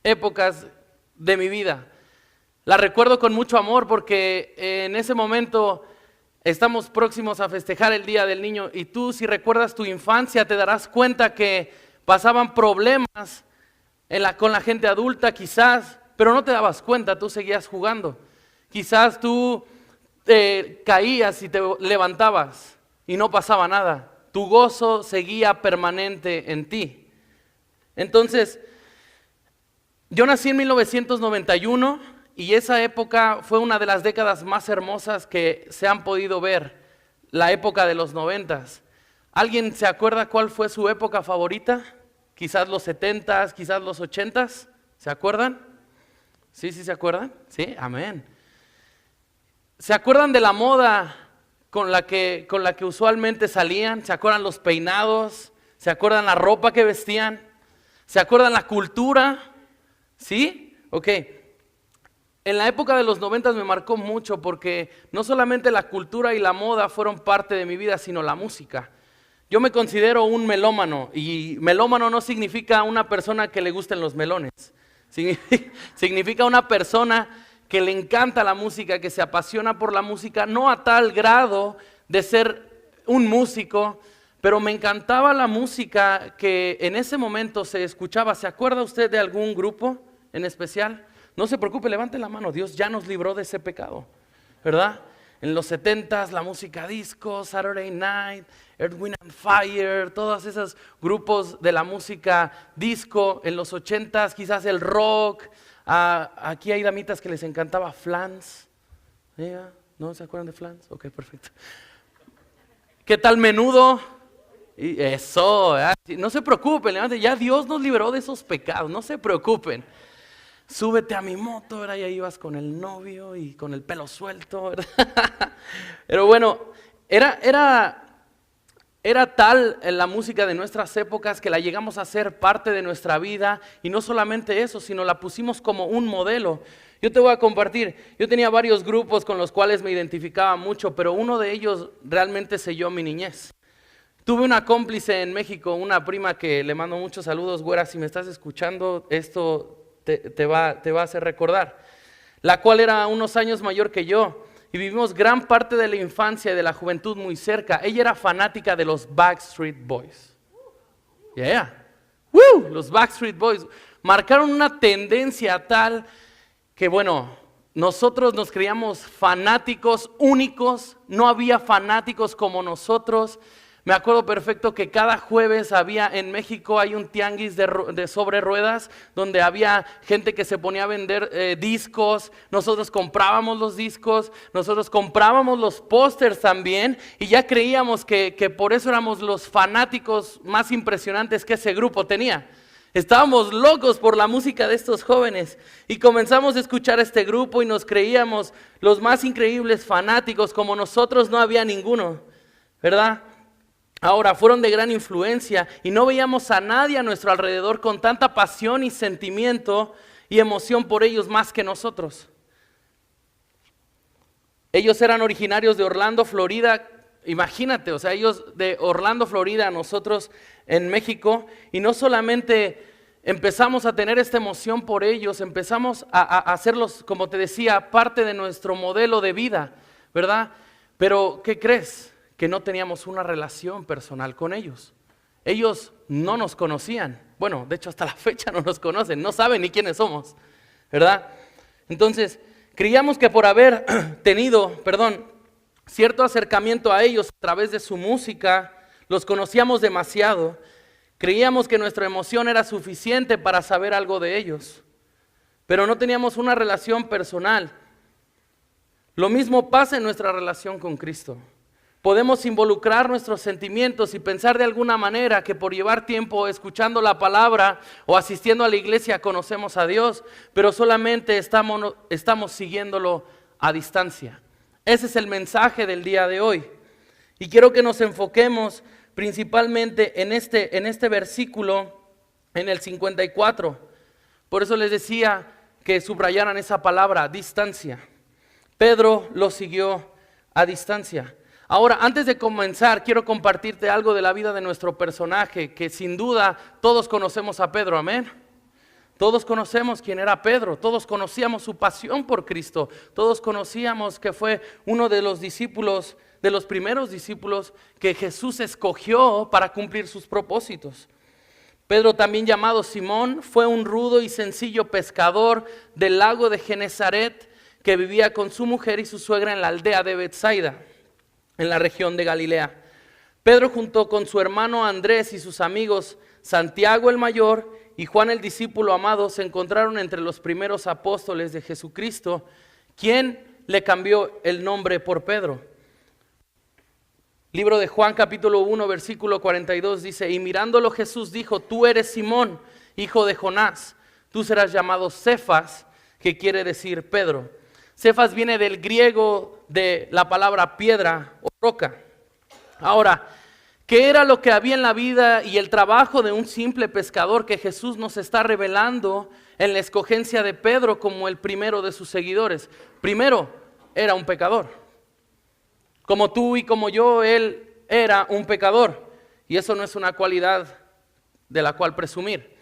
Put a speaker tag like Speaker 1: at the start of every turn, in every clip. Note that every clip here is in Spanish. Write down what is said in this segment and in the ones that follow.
Speaker 1: épocas de mi vida. La recuerdo con mucho amor porque en ese momento estamos próximos a festejar el Día del Niño y tú, si recuerdas tu infancia, te darás cuenta que pasaban problemas con la gente adulta quizás, pero no te dabas cuenta, tú seguías jugando. Quizás tú caías y te levantabas y no pasaba nada. Tu gozo seguía permanente en ti. Entonces, yo nací en 1991 y esa época fue una de las décadas más hermosas que se han podido ver, la época de los 90s. ¿Alguien se acuerda cuál fue su época favorita? Quizás los 70s, quizás los 80s. ¿Se acuerdan? ¿Sí se acuerdan? Sí, amén. ¿Se acuerdan de la moda con la que usualmente salían? ¿Se acuerdan los peinados? ¿Se acuerdan la ropa que vestían? ¿Se acuerdan la cultura? ¿Sí? Ok. En la época de los 90s me marcó mucho porque no solamente la cultura y la moda fueron parte de mi vida, sino la música. Yo me considero un melómano y melómano no significa una persona que le gusten los melones. Significa una persona que le encanta la música, que se apasiona por la música, no a tal grado de ser un músico, pero me encantaba la música que en ese momento se escuchaba. ¿Se acuerda usted de algún grupo en especial? No se preocupe, levante la mano, Dios ya nos libró de ese pecado, ¿verdad? En los 70s la música disco, Saturday Night, Earth, Wind and Fire, todos esos grupos de la música disco. En los 80s quizás el rock. Aquí hay damitas que les encantaba Flans. ¿No se acuerdan de Flans? Ok, perfecto. ¿Qué tal Menudo? Y eso, no se preocupen, levante, ya Dios nos liberó de esos pecados, no se preocupen. Súbete a mi moto, ¿verdad? Y ahí ibas con el novio y con el pelo suelto, ¿verdad? Pero bueno, era tal la música de nuestras épocas que la llegamos a hacer parte de nuestra vida, y no solamente eso, sino la pusimos como un modelo. Yo te voy a compartir, yo tenía varios grupos con los cuales me identificaba mucho, pero uno de ellos realmente selló mi niñez. Tuve una cómplice en México, una prima que le mando muchos saludos, güera, si me estás escuchando, esto te va a hacer recordar, la cual era unos años mayor que yo, y vivimos gran parte de la infancia y de la juventud muy cerca. Ella era fanática de los Backstreet Boys. ¡Woo! Los Backstreet Boys marcaron una tendencia tal que, bueno, nosotros nos creíamos fanáticos únicos, no había fanáticos como nosotros. Me acuerdo perfecto que cada jueves en México hay un tianguis de sobre ruedas donde había gente que se ponía a vender discos. Nosotros comprábamos los discos, nosotros comprábamos los pósters también, y ya creíamos que por eso éramos los fanáticos más impresionantes que ese grupo tenía. Estábamos locos por la música de estos jóvenes y comenzamos a escuchar este grupo y nos creíamos los más increíbles fanáticos. Como nosotros no había ninguno, ¿verdad? Ahora, fueron de gran influencia y no veíamos a nadie a nuestro alrededor con tanta pasión y sentimiento y emoción por ellos más que nosotros. Ellos eran originarios de Orlando, Florida. Imagínate, o sea, ellos de Orlando, Florida, nosotros en México. Y no solamente empezamos a tener esta emoción por ellos, empezamos a hacerlos, como te decía, parte de nuestro modelo de vida, ¿verdad? Pero, ¿qué crees? Que no teníamos una relación personal con ellos. Ellos no nos conocían. Bueno, de hecho hasta la fecha no nos conocen, no saben ni quiénes somos, ¿verdad? Entonces, creíamos que por haber tenido, cierto acercamiento a ellos a través de su música, los conocíamos demasiado. Creíamos que nuestra emoción era suficiente para saber algo de ellos, pero no teníamos una relación personal. Lo mismo pasa en nuestra relación con Cristo. Podemos involucrar nuestros sentimientos y pensar de alguna manera que por llevar tiempo escuchando la palabra o asistiendo a la iglesia conocemos a Dios, pero solamente estamos siguiéndolo a distancia. Ese es el mensaje del día de hoy. Y quiero que nos enfoquemos principalmente en este versículo, en el 54. Por eso les decía que subrayaran esa palabra, distancia. Pedro lo siguió a distancia. Ahora, antes de comenzar, quiero compartirte algo de la vida de nuestro personaje, que sin duda todos conocemos a Pedro, amén. Todos conocemos quién era Pedro, todos conocíamos su pasión por Cristo, todos conocíamos que fue uno de los discípulos, de los primeros discípulos que Jesús escogió para cumplir sus propósitos. Pedro, también llamado Simón, fue un rudo y sencillo pescador del lago de Genezaret que vivía con su mujer y su suegra en la aldea de Betsaida, en la región de Galilea. Pedro, junto con su hermano Andrés y sus amigos Santiago el mayor y Juan el discípulo amado, se encontraron entre los primeros apóstoles de Jesucristo, quien le cambió el nombre por Pedro. Libro de Juan capítulo 1 versículo 42 dice: y mirándolo Jesús dijo: tú eres Simón, hijo de Jonás, tú serás llamado Cefas, que quiere decir Pedro. Cefas viene del griego de la palabra piedra o roca. Ahora, ¿qué era lo que había en la vida y el trabajo de un simple pescador que Jesús nos está revelando en la escogencia de Pedro como el primero de sus seguidores? Primero, era un pecador. Como tú y como yo, él era un pecador. Y eso no es una cualidad de la cual presumir.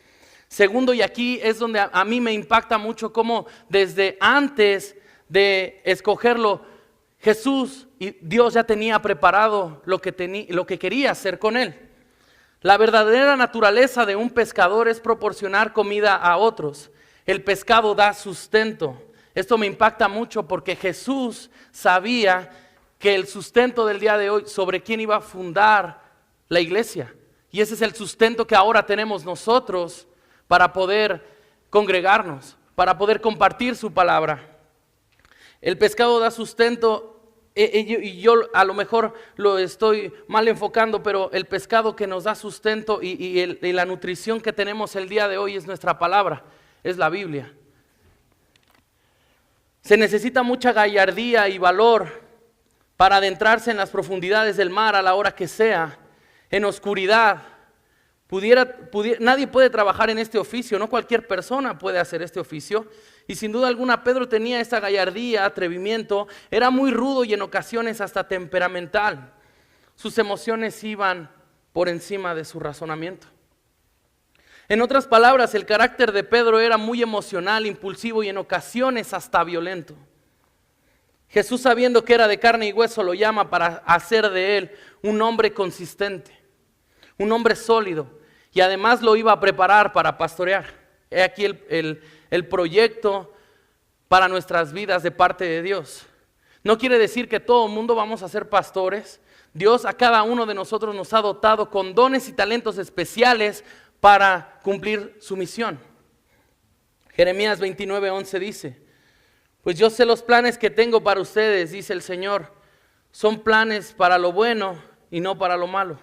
Speaker 1: Segundo, y aquí es donde a mí me impacta mucho cómo desde antes de escogerlo, Jesús y Dios ya tenía preparado lo que quería hacer con él. La verdadera naturaleza de un pescador es proporcionar comida a otros. El pescado da sustento. Esto me impacta mucho porque Jesús sabía que el sustento del día de hoy, sobre quién iba a fundar la iglesia. Y ese es el sustento que ahora tenemos nosotros para poder congregarnos, para poder compartir su palabra. El pescado da sustento. Y yo a lo mejor lo estoy mal enfocando, pero el pescado que nos da sustento y la nutrición que tenemos el día de hoy es nuestra palabra, es la Biblia. Se necesita mucha gallardía y valor para adentrarse en las profundidades del mar a la hora que sea, en oscuridad. Nadie puede trabajar en este oficio, no cualquier persona puede hacer este oficio. Y sin duda alguna Pedro tenía esa gallardía, atrevimiento, era muy rudo y en ocasiones hasta temperamental. Sus emociones iban por encima de su razonamiento. En otras palabras, el carácter de Pedro era muy emocional, impulsivo y en ocasiones hasta violento. Jesús, sabiendo que era de carne y hueso, lo llama para hacer de él un hombre consistente, un hombre sólido, y además lo iba a preparar para pastorear. He aquí el proyecto para nuestras vidas de parte de Dios. No quiere decir que todo el mundo vamos a ser pastores. Dios a cada uno de nosotros nos ha dotado con dones y talentos especiales para cumplir su misión. Jeremías 29:11 dice: pues yo sé los planes que tengo para ustedes, dice el Señor, son planes para lo bueno y no para lo malo,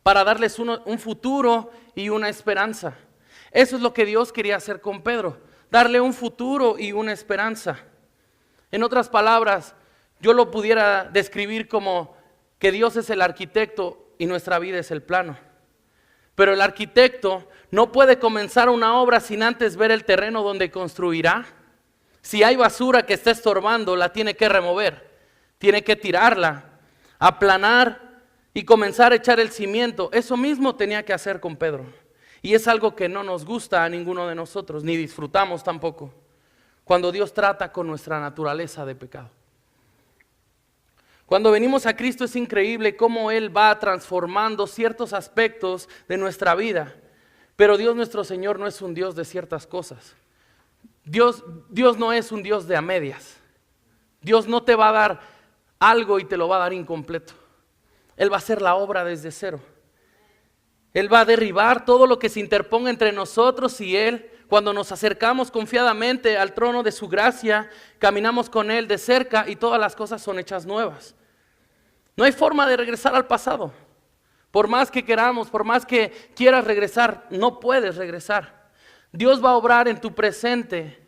Speaker 1: para darles un futuro y una esperanza. Eso es lo que Dios quería hacer con Pedro, darle un futuro y una esperanza. En otras palabras, yo lo pudiera describir como que Dios es el arquitecto y nuestra vida es el plano. Pero el arquitecto no puede comenzar una obra sin antes ver el terreno donde construirá. Si hay basura que está estorbando, la tiene que remover, tiene que tirarla, aplanar y comenzar a echar el cimiento. Eso mismo tenía que hacer con Pedro. Y es algo que no nos gusta a ninguno de nosotros, ni disfrutamos tampoco, cuando Dios trata con nuestra naturaleza de pecado. Cuando venimos a Cristo es increíble cómo Él va transformando ciertos aspectos de nuestra vida. Pero Dios nuestro Señor no es un Dios de ciertas cosas. Dios no es un Dios de a medias. Dios no te va a dar algo y te lo va a dar incompleto. Él va a hacer la obra desde cero. Él va a derribar todo lo que se interponga entre nosotros y Él. Cuando nos acercamos confiadamente al trono de su gracia, caminamos con Él de cerca y todas las cosas son hechas nuevas. No hay forma de regresar al pasado. Por más que queramos, por más que quieras regresar, no puedes regresar. Dios va a obrar en tu presente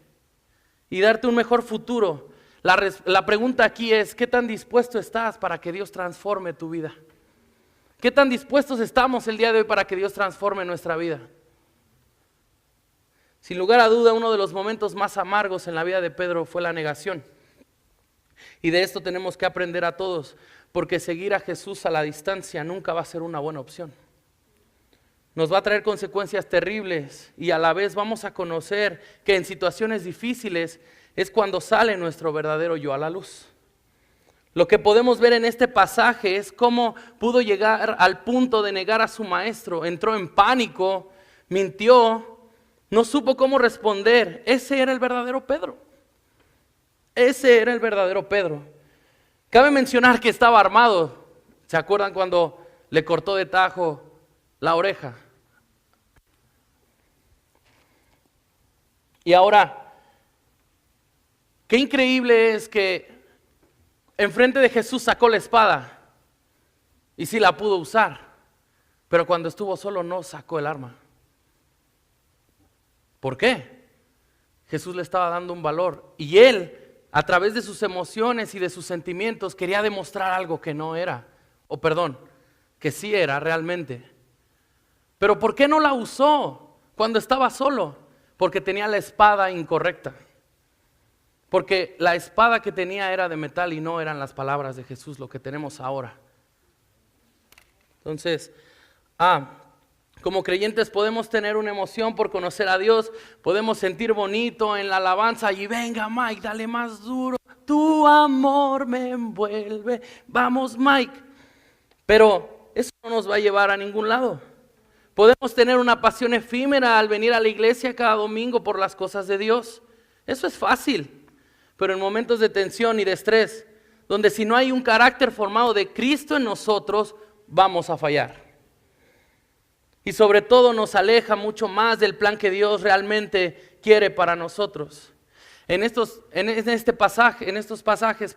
Speaker 1: y darte un mejor futuro. La pregunta aquí es, ¿qué tan dispuesto estás para que Dios transforme tu vida? ¿Qué tan dispuestos estamos el día de hoy para que Dios transforme nuestra vida? Sin lugar a duda, uno de los momentos más amargos en la vida de Pedro fue la negación. Y de esto tenemos que aprender a todos, porque seguir a Jesús a la distancia nunca va a ser una buena opción. nos va a traer consecuencias terribles y a la vez vamos a conocer que en situaciones difíciles es cuando sale nuestro verdadero yo a la luz. Lo que podemos ver en este pasaje es cómo pudo llegar al punto de negar a su maestro. Entró en pánico, mintió, no supo cómo responder. Ese era el verdadero Pedro. Ese era el verdadero Pedro. Cabe mencionar que estaba armado. ¿Se acuerdan cuando le cortó de tajo la oreja? Y ahora, qué increíble es que enfrente de Jesús sacó la espada y sí la pudo usar, pero cuando estuvo solo no sacó el arma. ¿Por qué? Jesús le estaba dando un valor y él, a través de sus emociones y de sus sentimientos, quería demostrar algo que no era, que sí era realmente. Pero ¿por qué no la usó cuando estaba solo? Porque tenía la espada incorrecta. Porque la espada que tenía era de metal y no eran las palabras de Jesús, lo que tenemos ahora. Entonces, como creyentes podemos tener una emoción por conocer a Dios, podemos sentir bonito en la alabanza y venga Mike, dale más duro, tu amor me envuelve, vamos Mike. Pero eso no nos va a llevar a ningún lado. Podemos tener una pasión efímera al venir a la iglesia cada domingo por las cosas de Dios. Eso es fácil. Pero en momentos de tensión y de estrés, donde si no hay un carácter formado de Cristo en nosotros, vamos a fallar. Y sobre todo nos aleja mucho más del plan que Dios realmente quiere para nosotros. En estos pasajes,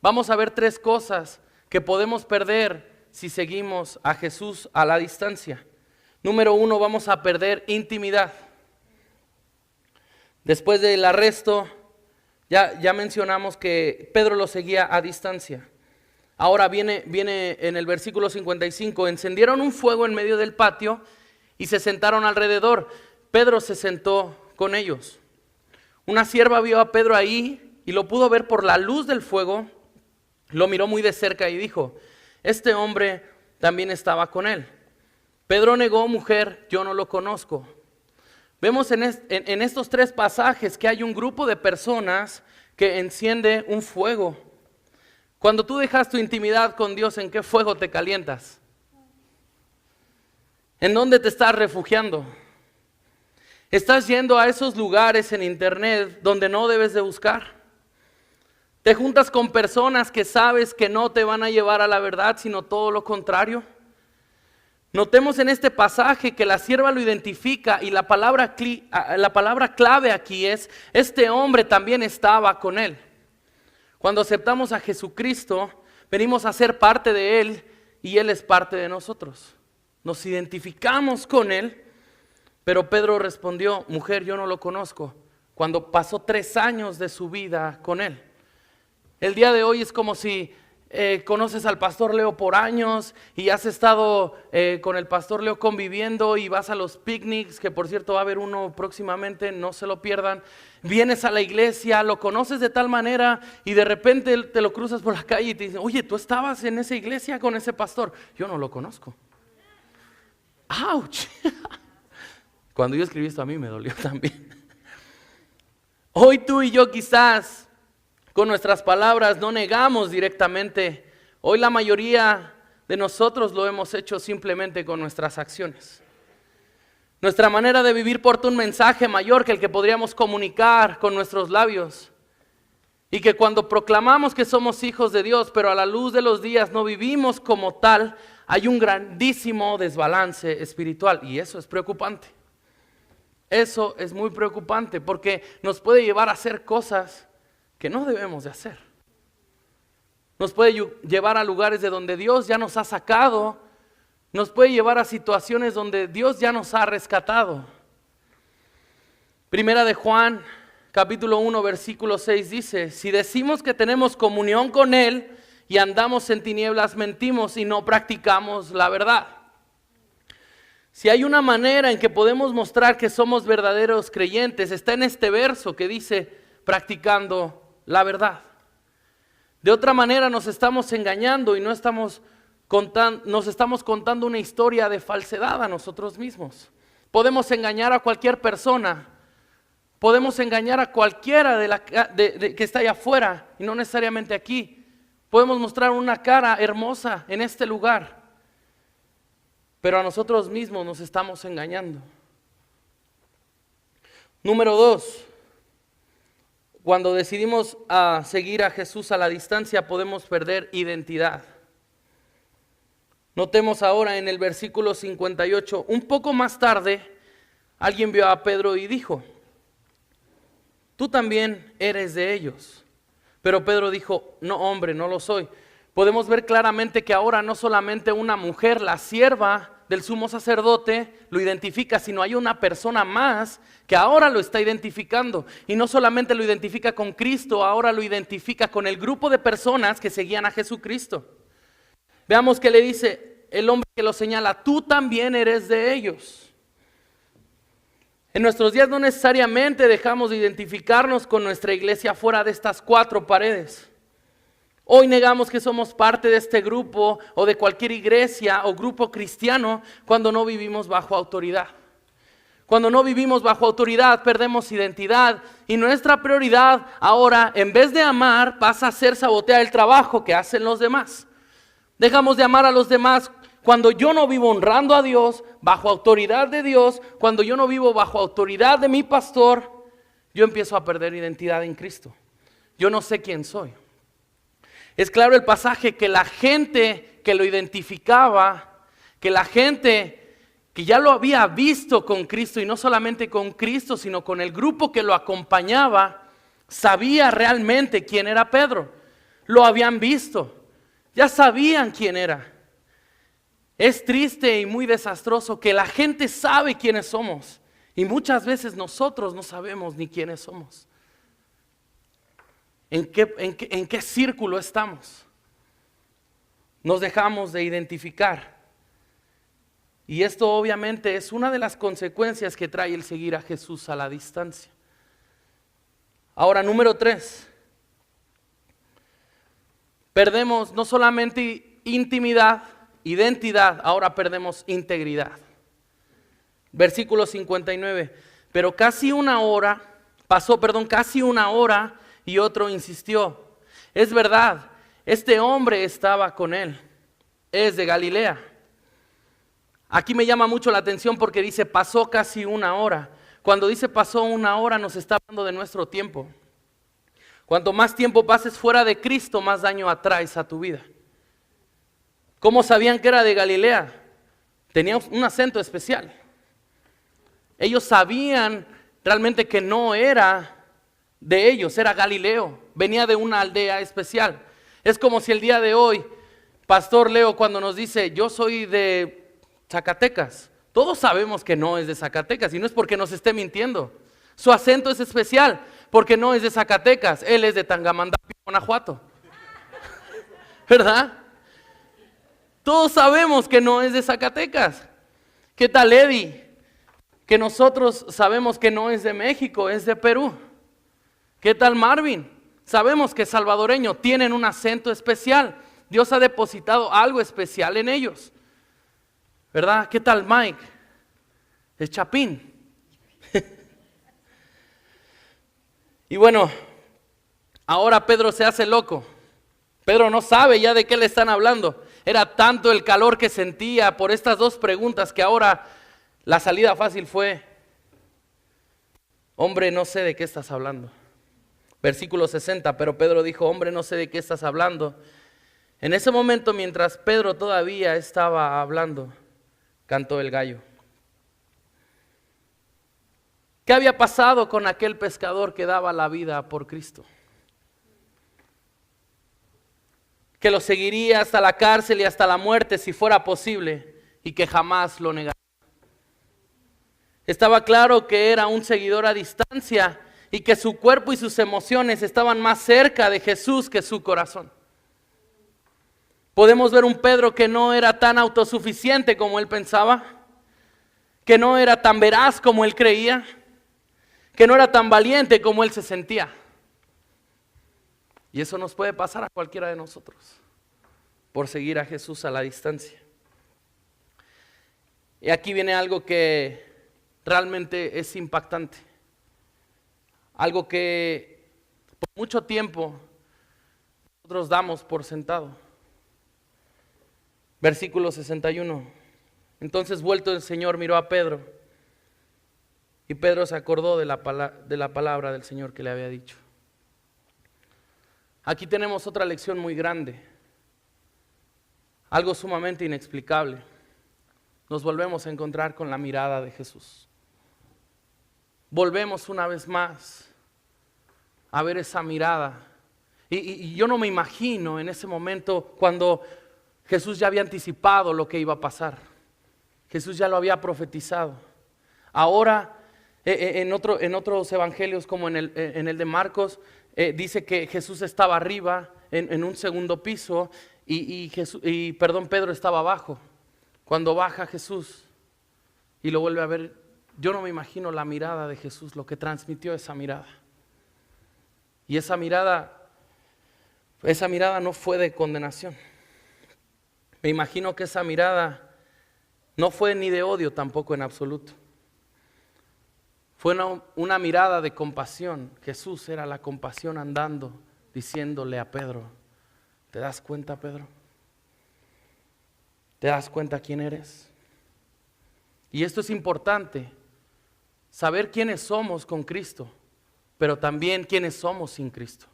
Speaker 1: vamos a ver 3 cosas que podemos perder si seguimos a Jesús a la distancia. Número 1, vamos a perder intimidad. Después del arresto, ya mencionamos que Pedro lo seguía a distancia. Ahora viene en el versículo 55, encendieron un fuego en medio del patio y se sentaron alrededor. Pedro se sentó con ellos. Una sierva vio a Pedro ahí y lo pudo ver por la luz del fuego, lo miró muy de cerca y dijo, este hombre también estaba con él. Pedro negó, mujer, yo no lo conozco. Vemos en estos 3 pasajes que hay un grupo de personas que enciende un fuego. Cuando tú dejas tu intimidad con Dios, ¿en qué fuego te calientas? ¿En dónde te estás refugiando? ¿Estás yendo a esos lugares en internet donde no debes de buscar? ¿Te juntas con personas que sabes que no te van a llevar a la verdad, sino todo lo contrario? Notemos en este pasaje que la sierva lo identifica y la palabra clave aquí es, este hombre también estaba con él. Cuando aceptamos a Jesucristo, venimos a ser parte de Él y Él es parte de nosotros. Nos identificamos con Él, pero Pedro respondió, mujer, yo no lo conozco, cuando pasó 3 años de su vida con Él. El día de hoy es como si conoces al pastor Leo por años y has estado con el pastor Leo conviviendo y vas a los picnics, que por cierto va a haber uno próximamente, no se lo pierdan. Vienes a la iglesia, lo conoces de tal manera y de repente te lo cruzas por la calle y te dicen, oye, ¿tú estabas en esa iglesia con ese pastor? Yo no lo conozco. ¡Auch! Cuando yo escribí esto a mí me dolió también. Hoy tú y yo quizás con nuestras palabras no negamos directamente. Hoy la mayoría de nosotros lo hemos hecho simplemente con nuestras acciones. Nuestra manera de vivir porta un mensaje mayor que el que podríamos comunicar con nuestros labios. Y que cuando proclamamos que somos hijos de Dios, pero a la luz de los días no vivimos como tal, hay un grandísimo desbalance espiritual. Y eso es preocupante. Eso es muy preocupante porque nos puede llevar a hacer cosas que no debemos de hacer. Nos puede llevar a lugares de donde Dios ya nos ha sacado. Nos puede llevar a situaciones donde Dios ya nos ha rescatado. Primera de Juan, capítulo 1, versículo 6 dice, si decimos que tenemos comunión con Él y andamos en tinieblas, mentimos y no practicamos la verdad. Si hay una manera en que podemos mostrar que somos verdaderos creyentes, está en este verso que dice, practicando la verdad. De otra manera nos estamos engañando y no estamos nos estamos contando una historia de falsedad a nosotros mismos. Podemos engañar a cualquier persona, podemos engañar a cualquiera que está allá afuera y no necesariamente aquí. Podemos mostrar una cara hermosa en este lugar, pero a nosotros mismos nos estamos engañando. Número 2, cuando decidimos seguir a Jesús a la distancia, podemos perder identidad. Notemos ahora en el versículo 58, un poco más tarde, alguien vio a Pedro y dijo: tú también eres de ellos. Pero Pedro dijo: no, hombre, no lo soy. Podemos ver claramente que ahora no solamente una mujer, la sierva del sumo sacerdote, lo identifica, sino hay una persona más que ahora lo está identificando. Y no solamente lo identifica con Cristo, ahora lo identifica con el grupo de personas que seguían a Jesucristo. Veamos que le dice el hombre que lo señala: tú también eres de ellos. En nuestros días no necesariamente dejamos de identificarnos con nuestra iglesia fuera de estas 4 paredes. Hoy negamos que somos parte de este grupo o de cualquier iglesia o grupo cristiano cuando no vivimos bajo autoridad. Cuando no vivimos bajo autoridad perdemos identidad y nuestra prioridad ahora, en vez de amar, pasa a ser sabotear el trabajo que hacen los demás. Dejamos de amar a los demás cuando yo no vivo honrando a Dios, bajo autoridad de Dios, cuando yo no vivo bajo autoridad de mi pastor, yo empiezo a perder identidad en Cristo. Yo no sé quién soy. Es claro el pasaje que la gente que lo identificaba, que la gente que ya lo había visto con Cristo, y no solamente con Cristo, sino con el grupo que lo acompañaba, sabía realmente quién era Pedro. Lo habían visto, ya sabían quién era. Es triste y muy desastroso que la gente sabe quiénes somos y muchas veces nosotros no sabemos ni quiénes somos. ¿En qué círculo estamos? Nos dejamos de identificar. Y esto obviamente es una de las consecuencias que trae el seguir a Jesús a la distancia. Ahora, número 3. Perdemos no solamente intimidad, identidad, ahora perdemos integridad. Versículo 59. Pero casi una hora y otro insistió: es verdad, este hombre estaba con él, es de Galilea. Aquí me llama mucho la atención porque dice pasó casi una hora. Cuando dice pasó una hora nos está hablando de nuestro tiempo. Cuanto más tiempo pases fuera de Cristo, más daño atraes a tu vida. ¿Cómo sabían que era de Galilea? Tenía un acento especial. Ellos sabían realmente que no era de ellos, era Galileo, venía de una aldea especial. Es como si el día de hoy, Pastor Leo, cuando nos dice yo soy de Zacatecas, todos sabemos que no es de Zacatecas y no es porque nos esté mintiendo. Su acento es especial porque no es de Zacatecas, él es de Tangamandapio, Guanajuato. ¿Verdad? Todos sabemos que no es de Zacatecas. ¿Qué tal Eddie? Que nosotros sabemos que no es de México, es de Perú. ¿Qué tal Marvin? Sabemos que es salvadoreño, tienen un acento especial. Dios ha depositado algo especial en ellos. ¿Verdad? ¿Qué tal Mike? Es chapín. Y bueno, ahora Pedro se hace loco. Pedro no sabe ya de qué le están hablando. Era tanto el calor que sentía por estas 2 preguntas que ahora la salida fácil fue: hombre, no sé de qué estás hablando. Versículo 60, pero Pedro dijo: hombre, no sé de qué estás hablando. En ese momento, mientras Pedro todavía estaba hablando, cantó el gallo. ¿Qué había pasado con aquel pescador que daba la vida por Cristo? Que lo seguiría hasta la cárcel y hasta la muerte si fuera posible, y que jamás lo negaría. Estaba claro que era un seguidor a distancia y que su cuerpo y sus emociones estaban más cerca de Jesús que su corazón. Podemos ver un Pedro que no era tan autosuficiente como él pensaba, que no era tan veraz como él creía, que no era tan valiente como él se sentía. Y eso nos puede pasar a cualquiera de nosotros. por seguir a Jesús a la distancia. Y aquí viene algo que realmente es impactante. Algo que por mucho tiempo nosotros damos por sentado. Versículo 61. Entonces vuelto el Señor miró a Pedro, y Pedro se acordó de la palabra del Señor que le había dicho. Aquí tenemos otra lección muy grande, algo sumamente inexplicable. Nos volvemos a encontrar con la mirada de Jesús. Volvemos una vez más a ver esa mirada. Y yo no me imagino en ese momento cuando Jesús ya había anticipado lo que iba a pasar. Jesús ya lo había profetizado. Ahora, en otros evangelios como en el de Marcos, dice que Jesús estaba arriba en un segundo piso y Pedro estaba abajo. Cuando baja Jesús y lo vuelve a ver, yo no me imagino la mirada de Jesús, lo que transmitió esa mirada. Y esa mirada no fue de condenación. Me imagino que esa mirada no fue ni de odio tampoco en absoluto. Fue una mirada de compasión. Jesús era la compasión andando, diciéndole a Pedro, ¿te das cuenta, Pedro? ¿Te das cuenta quién eres? Y esto es importante, saber quiénes somos con Cristo, pero también quiénes somos sin Cristo.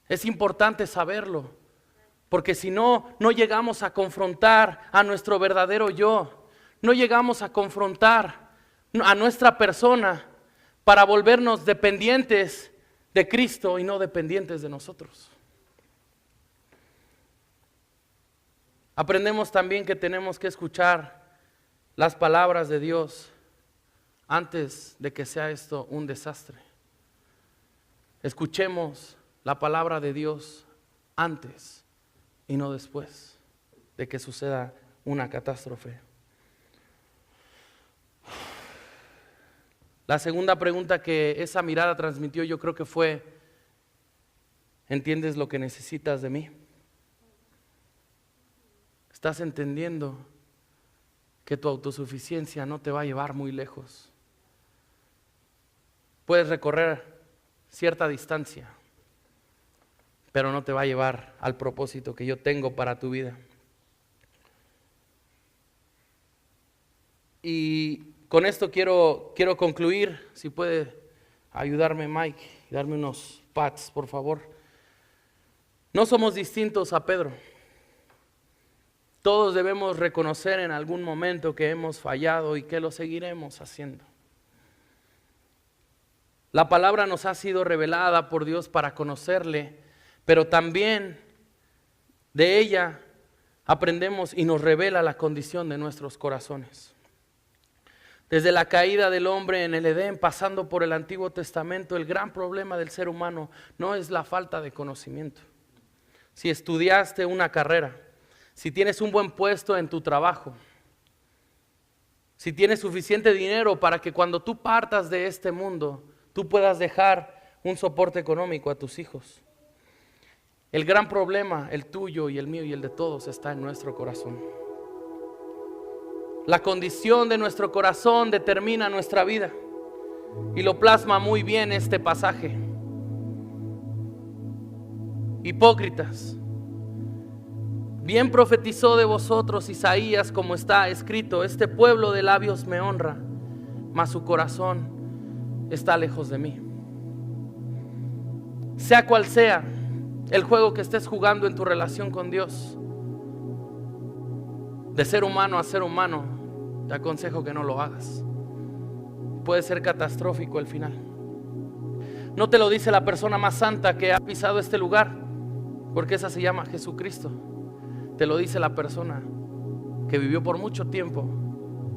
Speaker 1: Es importante saberlo, porque si no, no llegamos a confrontar a nuestro verdadero yo, no llegamos a confrontar a nuestra persona para volvernos dependientes de Cristo y no dependientes de nosotros. Aprendemos también que tenemos que escuchar las palabras de Dios antes de que sea esto un desastre. Escuchemos la palabra de Dios antes y no después de que suceda una catástrofe. La segunda pregunta que esa mirada transmitió, yo creo que fue, ¿entiendes lo que necesitas de mí? ¿Estás entendiendo que tu autosuficiencia no te va a llevar muy lejos? Puedes recorrer cierta distancia, pero no te va a llevar al propósito que yo tengo para tu vida. Y con esto quiero concluir. Si puede ayudarme Mike y darme unos pads, por favor. No somos distintos a Pedro. Todos debemos reconocer en algún momento que hemos fallado y que lo seguiremos haciendo. La palabra nos ha sido revelada por Dios para conocerle, pero también de ella aprendemos y nos revela la condición de nuestros corazones. Desde la caída del hombre en el Edén, pasando por el Antiguo Testamento, el gran problema del ser humano no es la falta de conocimiento. Si estudiaste una carrera, si tienes un buen puesto en tu trabajo, si tienes suficiente dinero para que cuando tú partas de este mundo, tú puedas dejar un soporte económico a tus hijos. El gran problema, el tuyo y el mío y el de todos, está en nuestro corazón. La condición de nuestro corazón determina nuestra vida y lo plasma muy bien este pasaje. Hipócritas, bien profetizó de vosotros Isaías, como está escrito: este pueblo de labios me honra, mas su corazón está lejos de mí. Sea cual sea el juego que estés jugando en tu relación con Dios, de ser humano a ser humano, te aconsejo que no lo hagas. Puede ser catastrófico el final. No te lo dice la persona más santa que ha pisado este lugar, porque esa se llama Jesucristo. Te lo dice la persona que vivió por mucho tiempo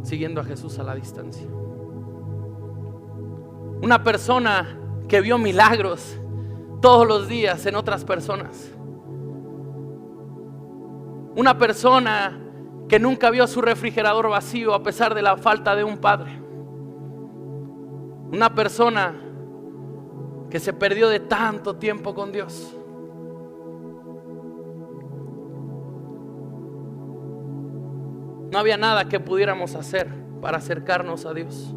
Speaker 1: siguiendo a Jesús a la distancia. Una persona que vio milagros todos los días en otras personas. Una persona que nunca vio su refrigerador vacío a pesar de la falta de un padre. Una persona que se perdió de tanto tiempo con Dios. No había nada que pudiéramos hacer para acercarnos a Dios.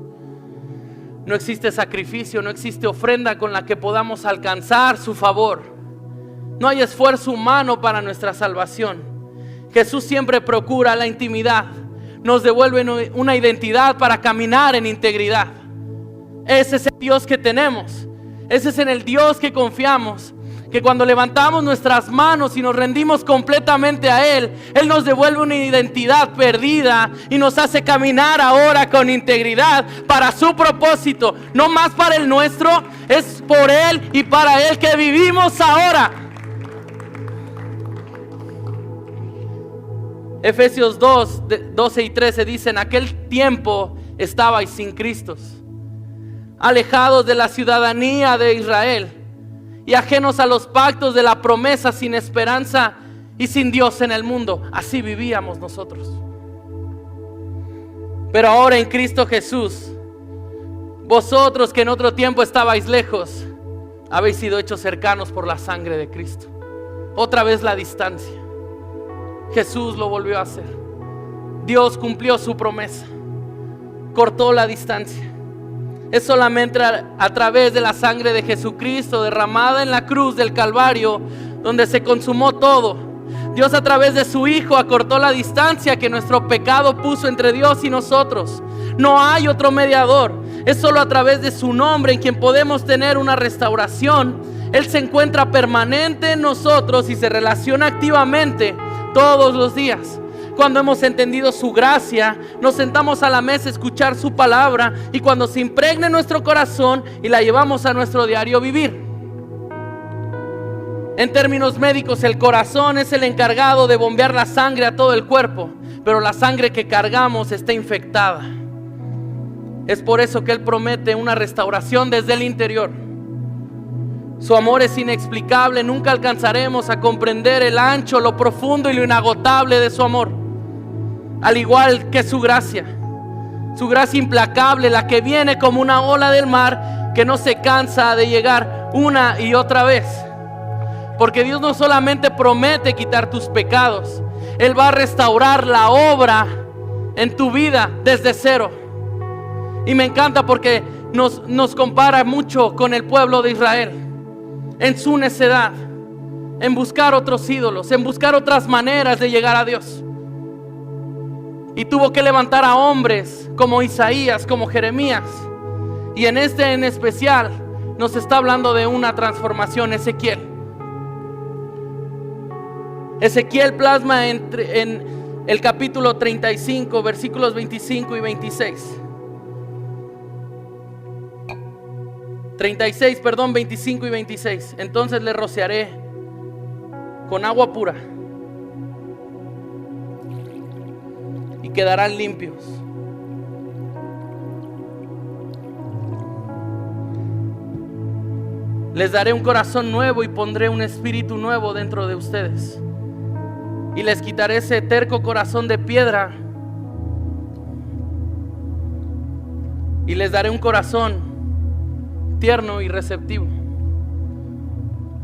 Speaker 1: No existe sacrificio, no existe ofrenda con la que podamos alcanzar su favor. No hay esfuerzo humano para nuestra salvación. Jesús siempre procura la intimidad. Nos devuelve una identidad para caminar en integridad. Ese es el Dios que tenemos. Ese es en el Dios que confiamos. Que cuando levantamos nuestras manos y nos rendimos completamente a Él, Él nos devuelve una identidad perdida y nos hace caminar ahora con integridad para su propósito, no más para el nuestro, es por Él y para Él que vivimos ahora. Efesios 2, 12 y 13 dice: en aquel tiempo estabais sin Cristo, alejados de la ciudadanía de Israel y ajenos a los pactos de la promesa, sin esperanza y sin Dios en el mundo. Así vivíamos nosotros. Pero ahora en Cristo Jesús, vosotros que en otro tiempo estabais lejos, habéis sido hechos cercanos por la sangre de Cristo. Otra vez la distancia. Jesús lo volvió a hacer. Dios cumplió su promesa. Cortó la distancia. Es solamente a través de la sangre de Jesucristo derramada en la cruz del Calvario donde se consumó todo. Dios a través de su Hijo acortó la distancia que nuestro pecado puso entre Dios y nosotros. No hay otro mediador. Es solo a través de su nombre en quien podemos tener una restauración. Él se encuentra permanente en nosotros y se relaciona activamente todos los días. Cuando hemos entendido su gracia, nos sentamos a la mesa a escuchar su palabra, y cuando se impregna en nuestro corazón y la llevamos a nuestro diario vivir. En términos médicos, el corazón es el encargado de bombear la sangre a todo el cuerpo, pero la sangre que cargamos está infectada. Es por eso que Él promete una restauración desde el interior. Su amor es inexplicable, nunca alcanzaremos a comprender el ancho, lo profundo y lo inagotable de su amor. Al igual que su gracia implacable, la que viene como una ola del mar que no se cansa de llegar una y otra vez. Porque Dios no solamente promete quitar tus pecados, Él va a restaurar la obra en tu vida desde cero. Y me encanta porque nos compara mucho con el pueblo de Israel en su necedad, en buscar otros ídolos, en buscar otras maneras de llegar a Dios. Y tuvo que levantar a hombres como Isaías, como Jeremías. Y en especial nos está hablando de una transformación. Ezequiel plasma en el capítulo 35, versículos 25 y 26. 25 y 26. Entonces le rociaré con agua pura y quedarán limpios. Les daré un corazón nuevo y pondré un espíritu nuevo dentro de ustedes. Y les quitaré ese terco corazón de piedra y les daré un corazón tierno y receptivo.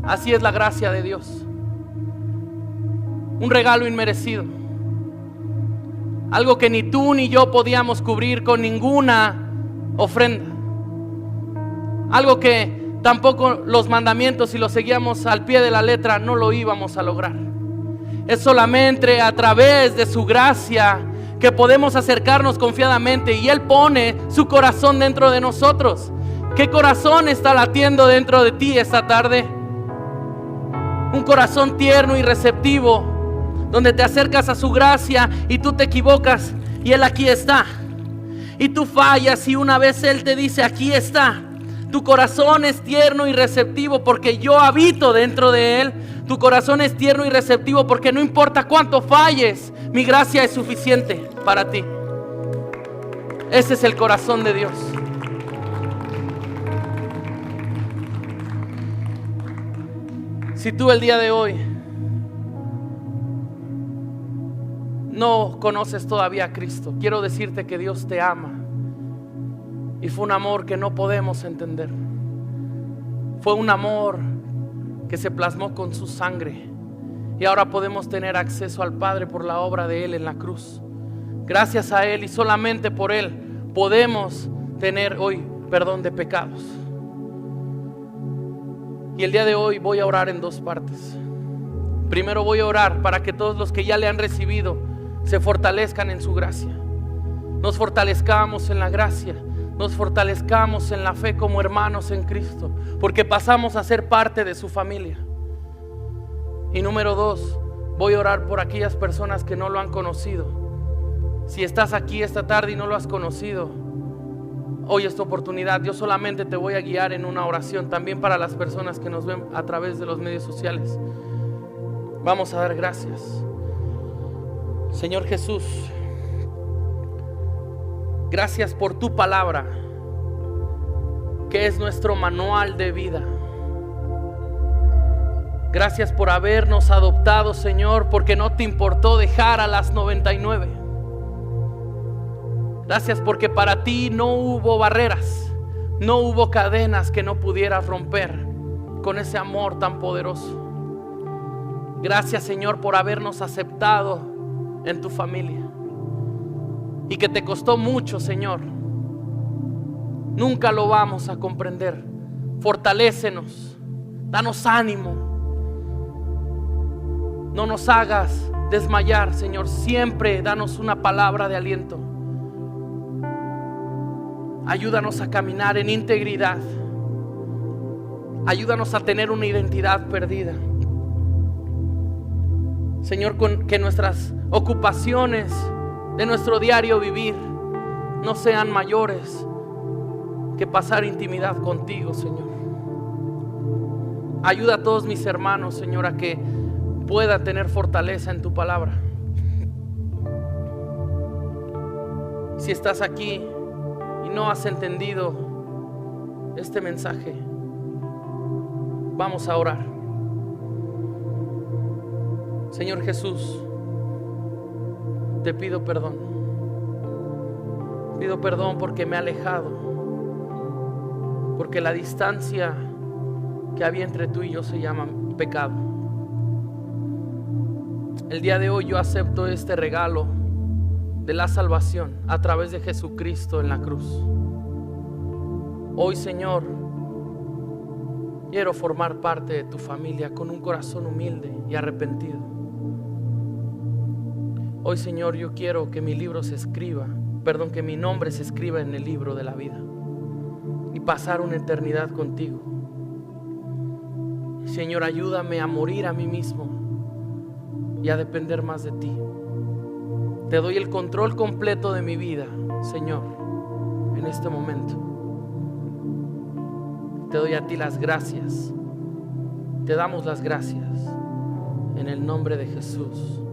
Speaker 1: Así es la gracia de Dios. Un regalo inmerecido. Algo que ni tú ni yo podíamos cubrir con ninguna ofrenda. Algo que tampoco los mandamientos, si los seguíamos al pie de la letra, no lo íbamos a lograr. Es solamente a través de su gracia que podemos acercarnos confiadamente, y Él pone su corazón dentro de nosotros. ¿Qué corazón está latiendo dentro de ti esta tarde? Un corazón tierno y receptivo, donde te acercas a su gracia y tú te equivocas y Él aquí está. Y tú fallas y una vez Él te dice: aquí está. Tu corazón es tierno y receptivo porque yo habito dentro de Él. Tu corazón es tierno y receptivo porque no importa cuánto falles, mi gracia es suficiente para ti. Ese es el corazón de Dios. Si tú el día de hoy no conoces todavía a Cristo, quiero decirte que Dios te ama. Y fue un amor que no podemos entender. Fue un amor que se plasmó con su sangre. Y ahora podemos tener acceso al Padre por la obra de Él en la cruz. Gracias a Él y solamente por Él podemos tener hoy perdón de pecados. Y el día de hoy voy a orar en dos partes. Primero voy a orar para que todos los que ya le han recibido se fortalezcan en su gracia. Nos fortalezcamos en la gracia, nos fortalezcamos en la fe como hermanos en Cristo, porque pasamos a ser parte de su familia. Y número dos, voy a orar por aquellas personas que no lo han conocido. Si estás aquí esta tarde y no lo has conocido, hoy es tu oportunidad. Yo solamente te voy a guiar en una oración, también para las personas que nos ven a través de los medios sociales. Vamos a dar gracias. Señor Jesús, gracias por tu palabra, que es nuestro manual de vida. Gracias por habernos adoptado, Señor, porque no te importó dejar a las 99. Gracias porque para ti no hubo barreras, no hubo cadenas que no pudieras romper con ese amor tan poderoso. Gracias, Señor, por habernos aceptado en tu familia y que te costó mucho, Señor. Nunca lo vamos a comprender. Fortalécenos, danos ánimo, no nos hagas desmayar, Señor. Siempre danos una palabra de aliento. Ayúdanos a caminar en integridad. Ayúdanos a tener una identidad perdida, Señor, que nuestras ocupaciones de nuestro diario vivir no sean mayores que pasar intimidad contigo, Señor. Ayuda a todos mis hermanos, Señor, a que pueda tener fortaleza en tu palabra. Si estás aquí y no has entendido este mensaje, vamos a orar. Señor Jesús, te pido perdón. Pido perdón porque me he alejado, porque la distancia que había entre tú y yo se llama pecado. El día de hoy yo acepto este regalo de la salvación a través de Jesucristo en la cruz. Hoy, Señor, quiero formar parte de tu familia con un corazón humilde y arrepentido. Hoy, Señor, yo quiero que mi libro se escriba, que mi nombre se escriba en el libro de la vida y pasar una eternidad contigo. Señor, ayúdame a morir a mí mismo y a depender más de ti. Te doy el control completo de mi vida, Señor, en este momento. Te doy a ti las gracias. Te damos las gracias en el nombre de Jesús.